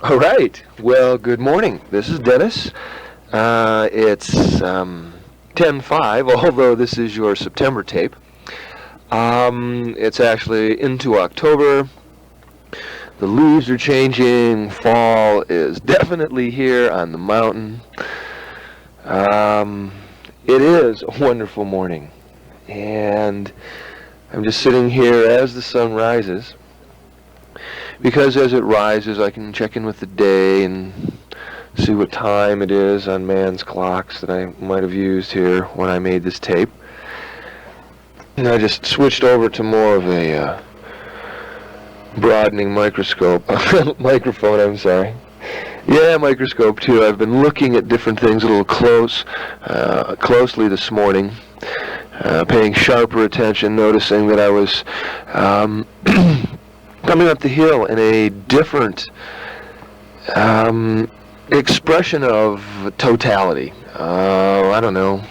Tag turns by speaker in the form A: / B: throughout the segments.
A: All right. Well, good morning. This is Dennis. It's 10:05, although this is your September tape. It's actually into October. The leaves are changing. Fall is definitely here on the mountain. It is a wonderful morning. And I'm just sitting here as the sun rises. Because as it rises, I can check in with the day and see what time it is on man's clocks that I might have used here when I made this tape. And I just switched over to more of a broadening microscope, microphone, I'm sorry. Yeah, microscope too. I've been looking at different things a little closely this morning, paying sharper attention, noticing that I was coming up the hill in a different expression of totality. I don't know.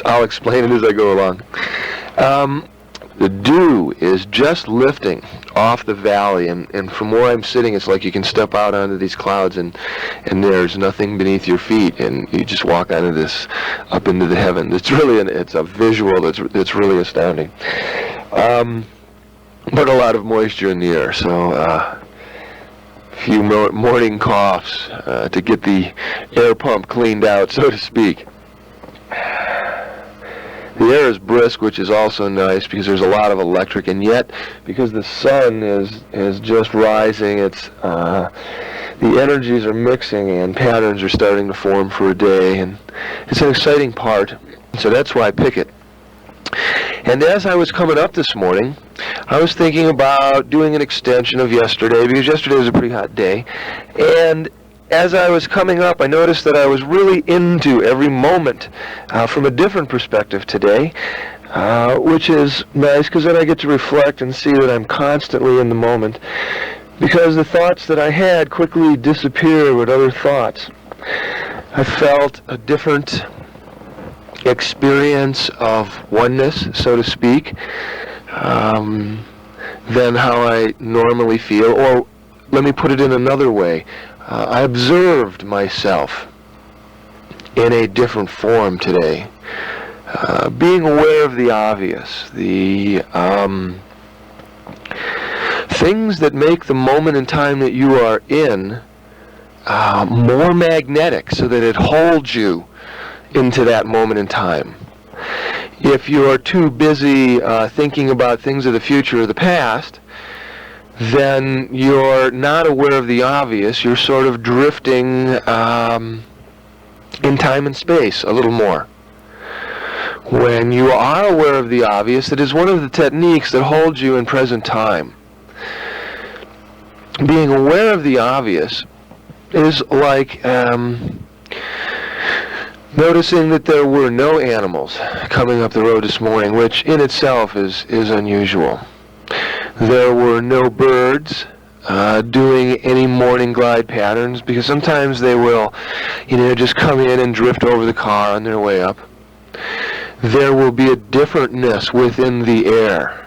A: I'll explain it as I go along. The dew is just lifting off the valley, and from where I'm sitting, it's like you can step out onto these clouds, and there's nothing beneath your feet, and you just walk onto this, up into the heaven. It's really it's a visual that's really astounding. But a lot of moisture in the air, so a few morning coughs to get the air pump cleaned out, so to speak. The air is brisk, which is also nice because there's a lot of electric, and yet because the sun is just rising, it's the energies are mixing and patterns are starting to form for a day, and it's an exciting part. So that's why I pick it. And as I was coming up this morning, I was thinking about doing an extension of yesterday, because yesterday was a pretty hot day. And as I was coming up, I noticed that I was really into every moment from a different perspective today, which is nice, because then I get to reflect and see that I'm constantly in the moment, because the thoughts that I had quickly disappear with other thoughts. I felt a different experience of oneness, so to speak, than how I normally feel. Or let me put it in another way. I observed myself in a different form today. Being aware of the obvious, the things that make the moment in time that you are in more magnetic, so that it holds you into that moment in time. If you are too busy thinking about things of the future or the past, then you're not aware of the obvious. You're sort of drifting in time and space a little more. When you are aware of the obvious, it is one of the techniques that holds you in present time. Being aware of the obvious is like noticing that there were no animals coming up the road this morning, which in itself is unusual. There were no birds doing any morning glide patterns, because sometimes they will, just come in and drift over the car on their way up. There will be a differentness within the air.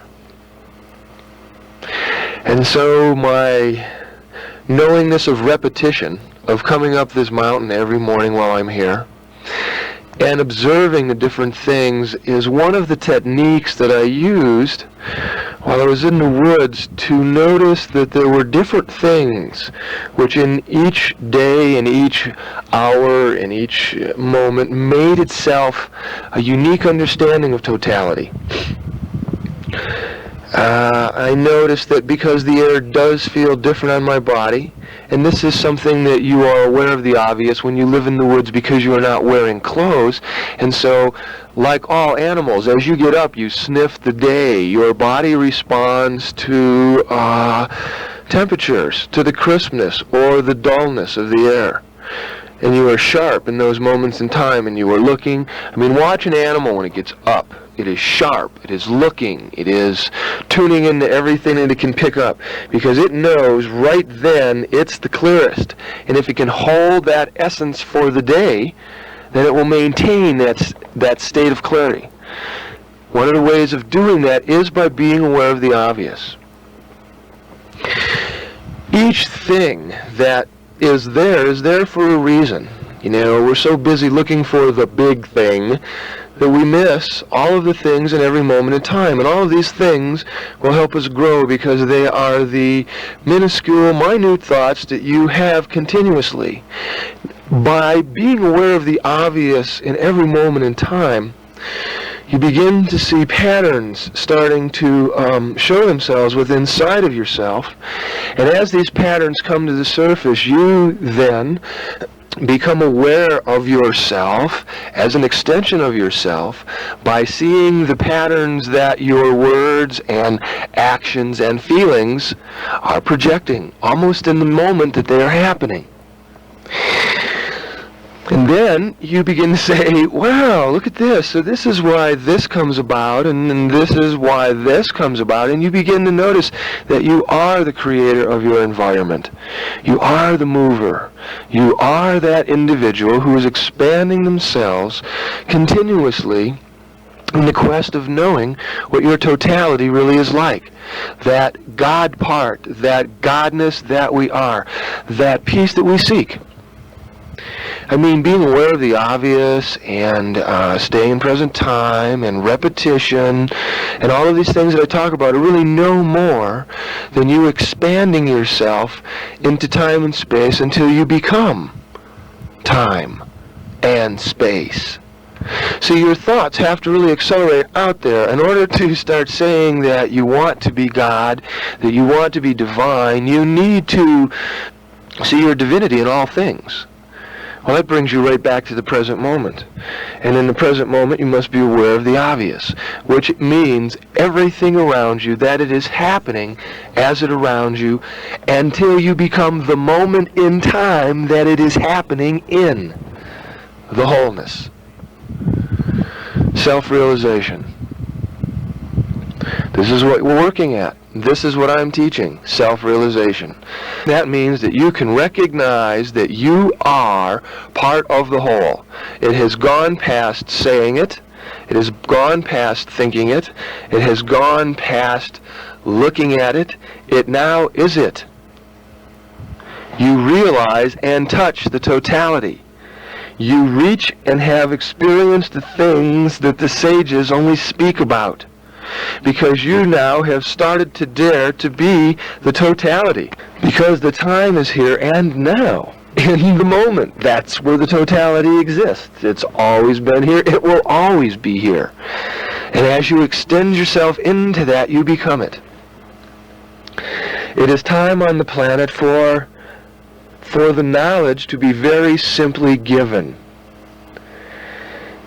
A: And so my knowingness of repetition, of coming up this mountain every morning while I'm here, and observing the different things, is one of the techniques that I used while I was in the woods to notice that there were different things which in each day, in each hour, in each moment made itself a unique understanding of totality. I noticed that because the air does feel different on my body, and this is something that you are aware of the obvious when you live in the woods, because you are not wearing clothes, and so like all animals, as you get up, you sniff the day. Your body responds to temperatures, to the crispness or the dullness of the air. And you are sharp in those moments in time, and you are looking. Watch an animal when it gets up. It is sharp, it is looking, it is tuning into everything that it can pick up, because it knows right then it's the clearest. And if it can hold that essence for the day, then it will maintain that state of clarity. One of the ways of doing that is by being aware of the obvious. Each thing that is there for a reason. You know, we're so busy looking for the big thing that we miss all of the things in every moment in time. And all of these things will help us grow because they are the minuscule, minute thoughts that you have continuously. By being aware of the obvious in every moment in time, you begin to see patterns starting to show themselves within inside of yourself. And as these patterns come to the surface, you then become aware of yourself as an extension of yourself by seeing the patterns that your words and actions and feelings are projecting almost in the moment that they are happening. And then you begin to say, wow, look at this. So this is why this comes about, and this is why this comes about. And you begin to notice that you are the creator of your environment. You are the mover. You are that individual who is expanding themselves continuously in the quest of knowing what your totality really is like. That God part, that Godness that we are, that peace that we seek. I mean, being aware of the obvious and staying in present time and repetition and all of these things that I talk about are really no more than you expanding yourself into time and space until you become time and space. So your thoughts have to really accelerate out there. In order to start saying that you want to be God, that you want to be divine, you need to see your divinity in all things. Well, that brings you right back to the present moment. And in the present moment, you must be aware of the obvious, which means everything around you, that it is happening as it around you until you become the moment in time that it is happening in. The wholeness. Self-realization. This is what we're working at. This is what I'm teaching, self-realization. That means that you can recognize that you are part of the whole. It has gone past saying it. It has gone past thinking it. It has gone past looking at it. It now is it. You realize and touch the totality. You reach and have experienced the things that the sages only speak about. Because you now have started to dare to be the totality. Because the time is here and now. In the moment. That's where the totality exists. It's always been here. It will always be here. And as you extend yourself into that, you become it. It is time on the planet for the knowledge to be very simply given.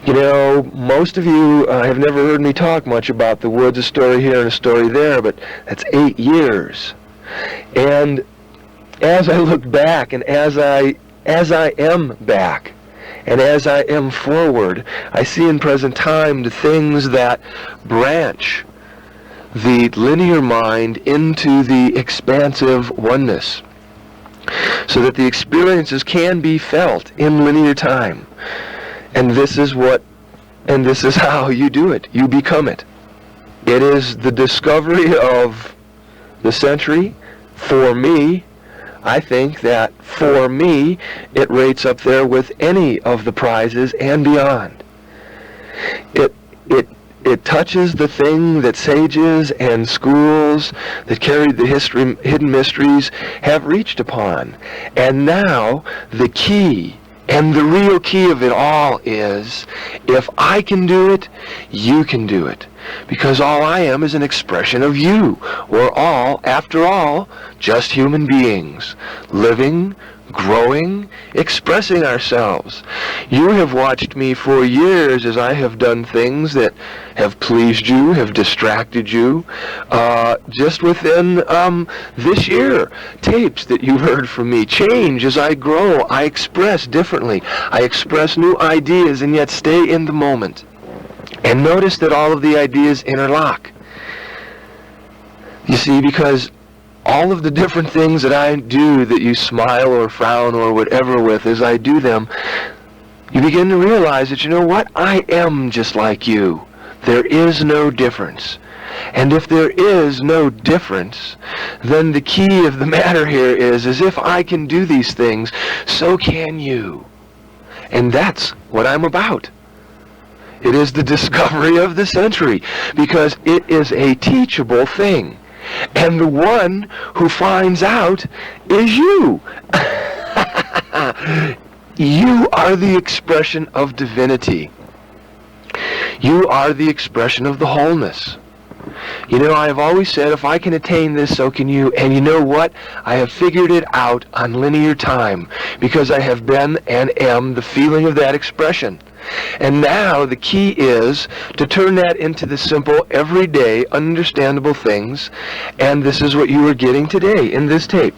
A: You know, most of you have never heard me talk much about the woods, a story here and a story there, but that's 8 years. And as I look back and as I am back and as I am forward, I see in present time the things that branch the linear mind into the expansive oneness, so that the experiences can be felt in linear time. And this is how you do it. You become it. It is the discovery of the century. For me, I think that for me, it rates up there with any of the prizes and beyond. It touches the thing that sages and schools that carried the hidden mysteries have reached upon. And now, the key, and the real key of it all is, if I can do it, you can do it. Because all I am is an expression of you. We're all, after all, just human beings, living, growing, expressing ourselves. You have watched me for years as I have done things that have pleased you, have distracted you. Just within this year, tapes that you've heard from me change as I grow. I express differently. I express new ideas and yet stay in the moment. And notice that all of the ideas interlock. You see, because all of the different things that I do that you smile or frown or whatever with, as I do them, you begin to realize that, you know what? I am just like you. There is no difference. And if there is no difference, then the key of the matter here is if I can do these things, so can you. And that's what I'm about. It is the discovery of the century, because it is a teachable thing. And the one who finds out is you. You are the expression of divinity. You are the expression of the wholeness. You know, I have always said, if I can attain this, so can you. And you know what? I have figured it out on linear time, because I have been and am the feeling of that expression. And now the key is to turn that into the simple, everyday, understandable things. And this is what you are getting today in this tape.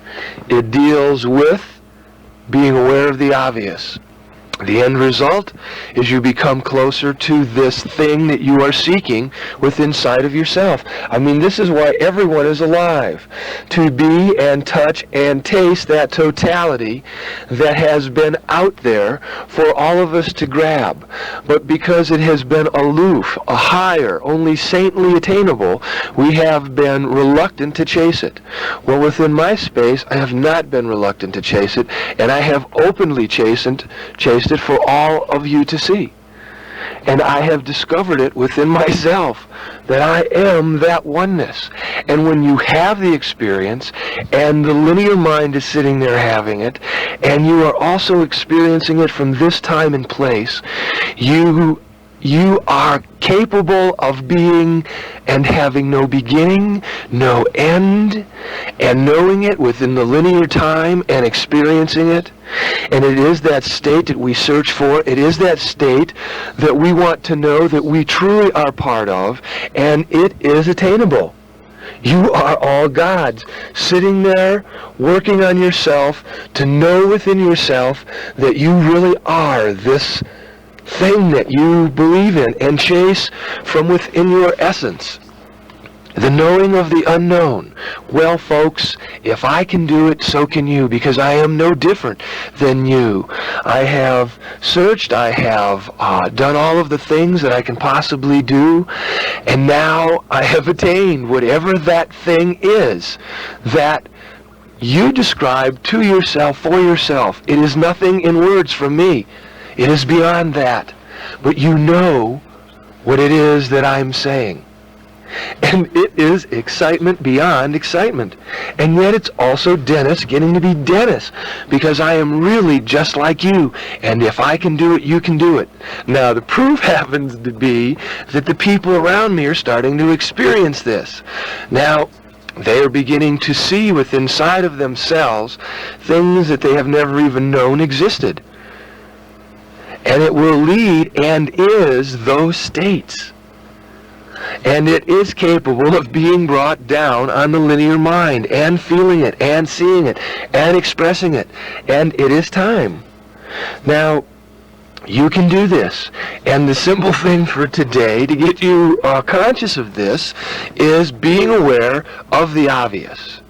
A: It deals with being aware of the obvious. The end result is you become closer to this thing that you are seeking within inside of yourself. I mean, this is why everyone is alive. To be and touch and taste that totality that has been out there for all of us to grab. But because it has been aloof, a higher, only saintly attainable, we have been reluctant to chase it. Well, within my space, I have not been reluctant to chase it, and I have openly chased it for all of you to see. And I have discovered it within myself, that I am that oneness. And when you have the experience, and the linear mind is sitting there having it, and you are also experiencing it from this time and place, you are capable of being and having no beginning, no end, and knowing it within the linear time and experiencing it. And it is that state that we search for. It is that state that we want to know that we truly are part of, and it is attainable. You are all God's, sitting there working on yourself to know within yourself that you really are this thing that you believe in and chase from within your essence. The knowing of the unknown. Well, folks, if I can do it, so can you, because I am no different than you. I have searched, I have done all of the things that I can possibly do, and now I have attained whatever that thing is that you describe to yourself, for yourself. It is nothing in words from me. It is beyond that. But you know what it is that I'm saying. And it is excitement beyond excitement. And yet it's also Dennis getting to be Dennis, because I am really just like you. And if I can do it, you can do it. Now, the proof happens to be that the people around me are starting to experience this. Now, they are beginning to see within inside of themselves things that they have never even known existed. And it will lead and is those states. And it is capable of being brought down on the linear mind and feeling it and seeing it and expressing it. And it is time. Now, you can do this. And the simple thing for today to get you conscious of this is being aware of the obvious.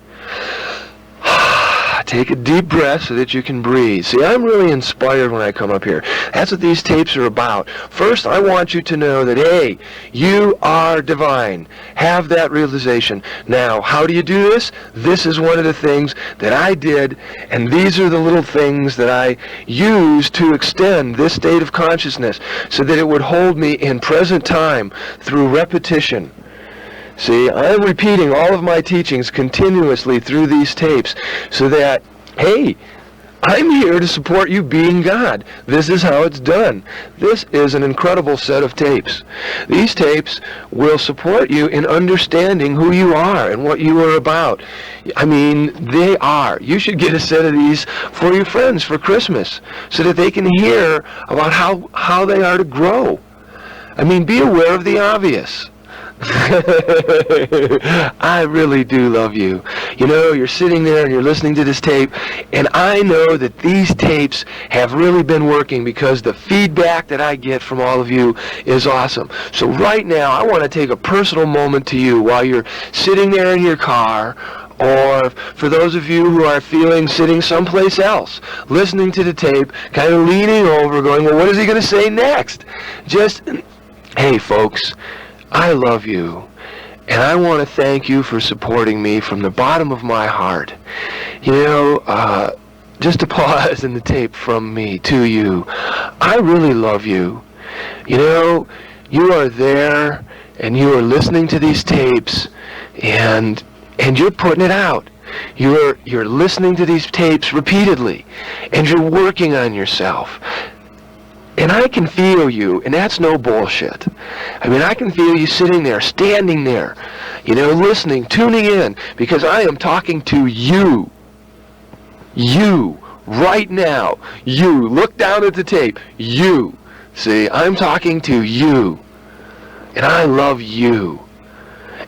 A: Take a deep breath so that you can breathe. See, I'm really inspired when I come up here. That's what these tapes are about. First, I want you to know that, hey, you are divine. Have that realization. Now, how do you do this? This is one of the things that I did, and these are the little things that I used to extend this state of consciousness so that it would hold me in present time through repetition. See, I'm repeating all of my teachings continuously through these tapes so that, hey, I'm here to support you being God. This is how it's done. This is an incredible set of tapes. These tapes will support you in understanding who you are and what you are about. I mean, they are. You should get a set of these for your friends for Christmas so that they can hear about how they are to grow. I mean, be aware of the obvious. I really do love you. You know, you're sitting there and you're listening to this tape, and I know that these tapes have really been working because the feedback that I get from all of you is awesome. So right now, I want to take a personal moment to you while you're sitting there in your car, or for those of you who are feeling sitting someplace else, listening to the tape, kind of leaning over, going, well, what is he going to say next? Just, hey, folks, I love you, And I want to thank you for supporting me from the bottom of my heart. Just a pause in the tape from me to you. I really love you. You are there, and you are listening to these tapes, and you're putting it out. You're listening to these tapes repeatedly, and you're working on yourself. And I can feel you, and that's no bullshit. I can feel you sitting there, standing there, listening, tuning in, because I am talking to you. You, right now. You, look down at the tape. You. See, I'm talking to you. And I love you.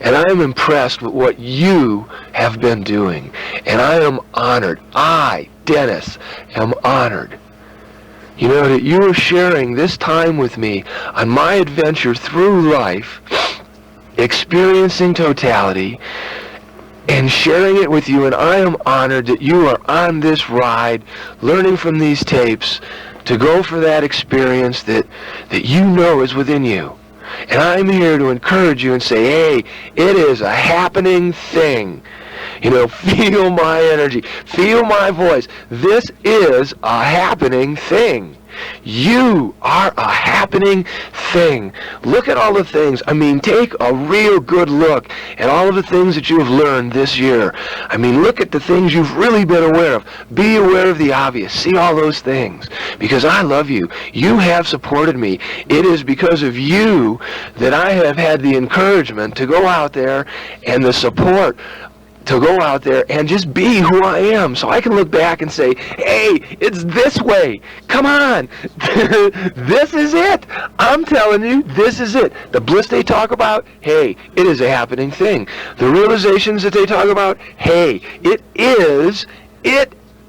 A: And I am impressed with what you have been doing. And I am honored. I, Dennis, am honored. That you are sharing this time with me on my adventure through life, experiencing totality, and sharing it with you. And I am honored that you are on this ride, learning from these tapes, to go for that experience that is within you. And I'm here to encourage you and say, hey, it is a happening thing. Feel my energy. Feel my voice. This is a happening thing. You are a happening thing. Look at all the things. Take a real good look at all of the things that you have learned this year. Look at the things you've really been aware of. Be aware of the obvious. See all those things. Because I love you. You have supported me. It is because of you that I have had the encouragement to go out there, and the support to go out there and just be who I am, so I can look back and say, hey, it's this way. Come on. This is it. I'm telling you, this is it. The bliss they talk about, hey, it is a happening thing. The realizations that they talk about, hey, it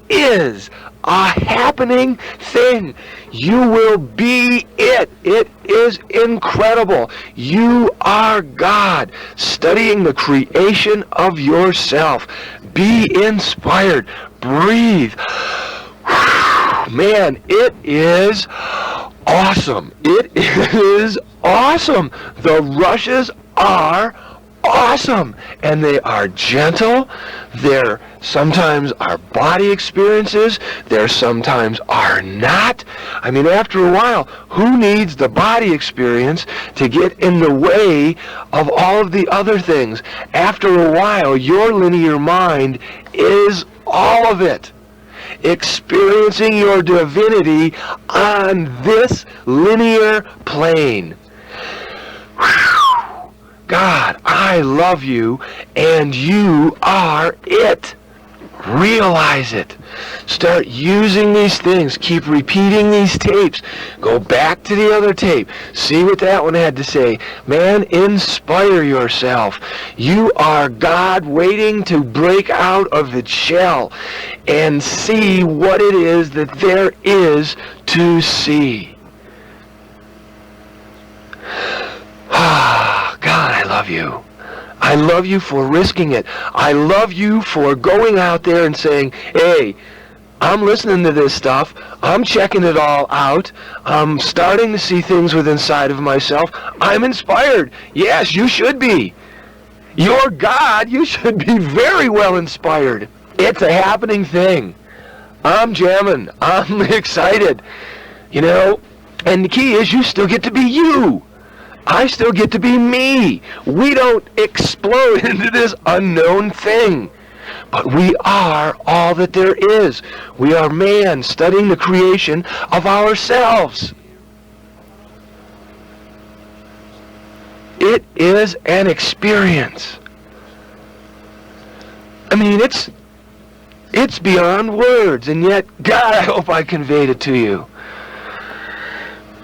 A: is a happening thing. You will be it. It is incredible. You are God, studying the creation of yourself. Be inspired. Breathe. Man, it is awesome. It is awesome. The rushes are awesome, and they are gentle. They're sometimes our body experiences. They're sometimes are not. After a while, who needs the body experience to get in the way of all of the other things? After a while, your linear mind is all of it. Experiencing your divinity on this linear plane. God, I love you, and you are it. Realize it. Start using these things. Keep repeating these tapes. Go back to the other tape. See what that one had to say. Man, inspire yourself. You are God waiting to break out of its shell and see what it is that there is to see. God, I love you. I love you for risking it. I love you for going out there and saying, hey, I'm listening to this stuff. I'm checking it all out. I'm starting to see things within inside of myself. I'm inspired. Yes, you should be. You're God. You should be very well inspired. It's a happening thing. I'm jamming. I'm excited. And the key is you still get to be you. I still get to be me. We don't explode into this unknown thing. But we are all that there is. We are man studying the creation of ourselves. It is an experience. It's beyond words, and yet, God, I hope I conveyed it to you.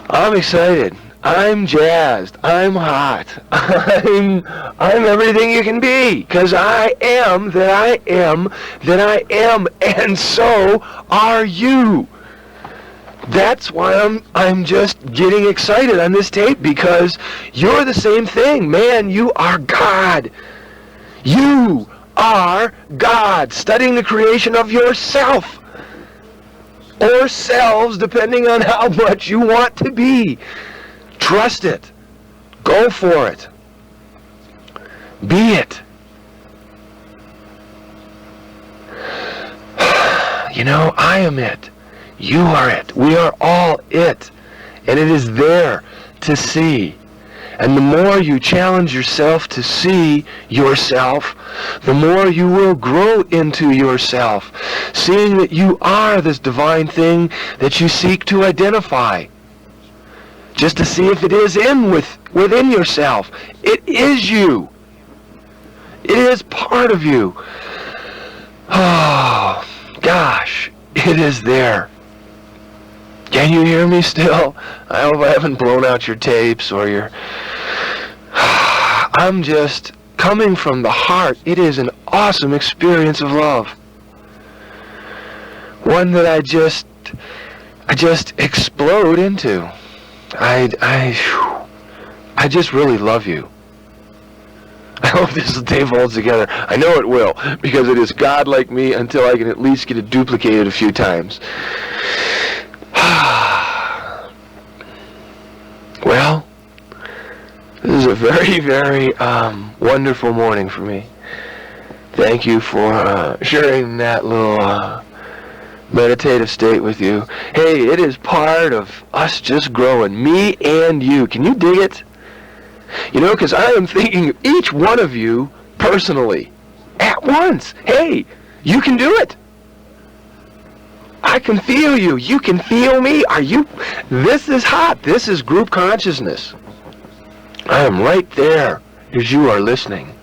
A: I'm excited. I'm jazzed. I'm hot. I'm everything you can be, because I am that I am that I am, and so are you. That's why I'm just getting excited on this tape, because you're the same thing. Man, you are God. You are God, studying the creation of yourself. Or selves, depending on how much you want to be. Trust it. Go for it. Be it. You know, I am it. You are it. We are all it. And it is there to see. And the more you challenge yourself to see yourself, the more you will grow into yourself, seeing that you are this divine thing that you seek to identify. Just to see if it is within yourself. It is you. It is part of you. Oh, gosh, it is there. Can you hear me still? I hope I haven't blown out your tapes or your... I'm just coming from the heart. It is an awesome experience of love. One that I just explode into. I just really love you. I hope this tape holds together. I know it will, because it is God like me until I can at least get it duplicated a few times. Well, this is a very, very wonderful morning for me. Thank you for sharing that little meditative state with you. Hey, it is part of us just growing, me and you. Can you dig it? You know, because I am thinking of each one of you personally at once. Hey, you can do it. I can feel you. You can feel me. Are you? This is hot. This is group consciousness. I am right there as you are listening.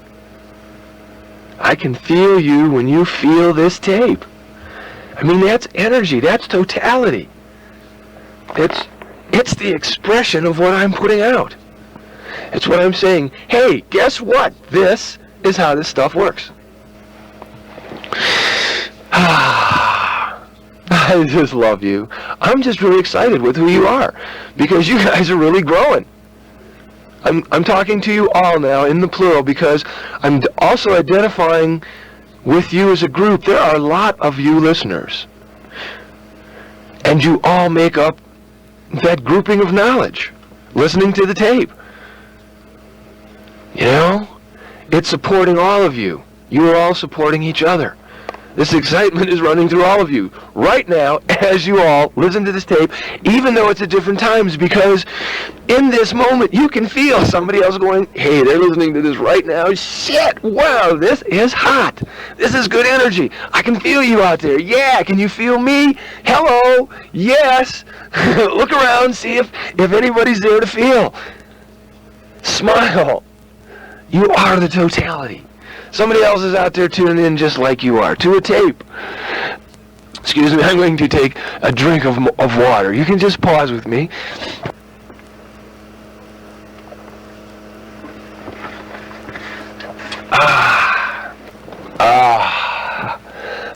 A: I can feel you when you feel this tape. I mean, that's energy. That's totality. It's the expression of what I'm putting out. It's what I'm saying. Hey, guess what? This is how this stuff works. I just love you. I'm just really excited with who you are, because you guys are really growing. I'm talking to you all now in the plural, because I'm also identifying with you as a group. There are a lot of you listeners, and you all make up that grouping of knowledge, listening to the tape. You know, it's supporting all of you. You are all supporting each other. This excitement is running through all of you right now as you all listen to this tape, even though it's at different times, because in this moment you can feel somebody else going, hey, they're listening to this right now. Shit, wow, this is hot. This is good energy. I can feel you out there. Yeah, can you feel me? Hello, yes. Look around, see if anybody's there to feel. Smile. You are the totality. Somebody else is out there tuning in just like you are, to a tape. Excuse me, I'm going to take a drink of water. You can just pause with me.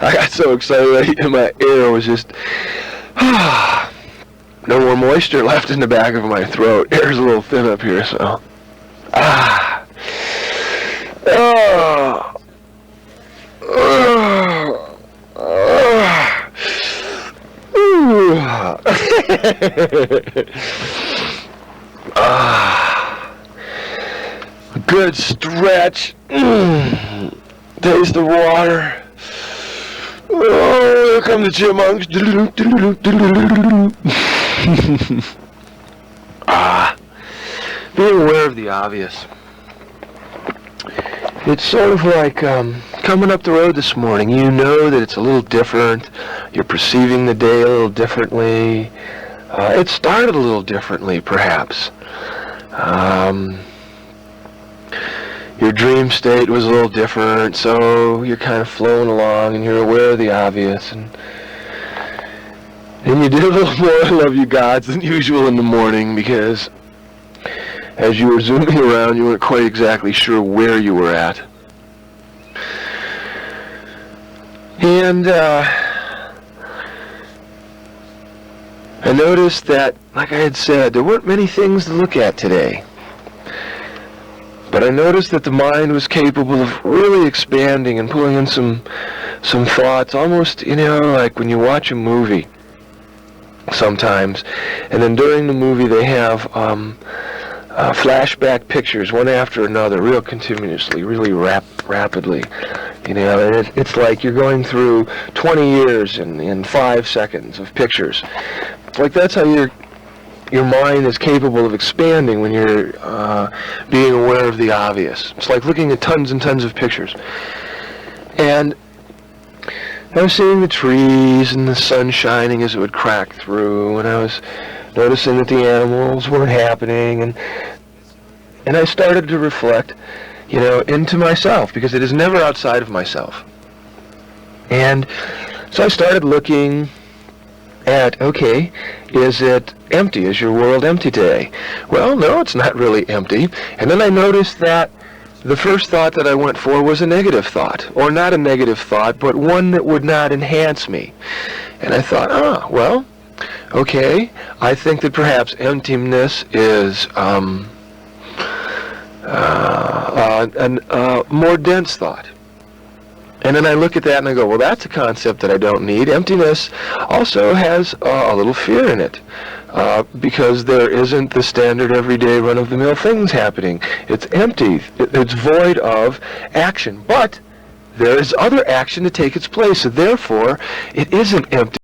A: I got so excited and my air was just... no more moisture left in the back of my throat. Air's a little thin up here, so... Good stretch. Taste the water. Oh, here come the chipmunks. Being aware of the obvious. It's sort of like coming up the road this morning. You know that it's a little different. You're perceiving the day a little differently. It started a little differently, perhaps. Your dream state was a little different, so you're kind of flowing along and you're aware of the obvious. And you did a little more I love you gods than usual in the morning, because as you were zooming around, you weren't quite exactly sure where you were at. And I noticed that, like I had said, there weren't many things to look at today. But I noticed that the mind was capable of really expanding and pulling in some thoughts, almost, you know, like when you watch a movie sometimes, and then during the movie they have flashback pictures, one after another, real continuously, really rapidly. You know, and it's like you're going through 20 years in 5 seconds of pictures. Like that's how your mind is capable of expanding when you're being aware of the obvious. It's like looking at tons and tons of pictures. And I was seeing the trees and the sun shining as it would crack through, and I was noticing that the animals weren't happening, and I started to reflect, you know, into myself, because it is never outside of myself. And so I started looking at, okay, is it empty? Is your world empty today? Well, no, it's not really empty. And then I noticed that the first thought that I went for was a negative thought, or not a negative thought, but one that would not enhance me. And I thought, well, okay, I think that perhaps emptiness is a more dense thought. And then I look at that and I go, well, that's a concept that I don't need. Emptiness also has a little fear in it, because there isn't the standard everyday run-of-the-mill things happening. It's empty. It's void of action. But there is other action to take its place. So therefore, it isn't empty.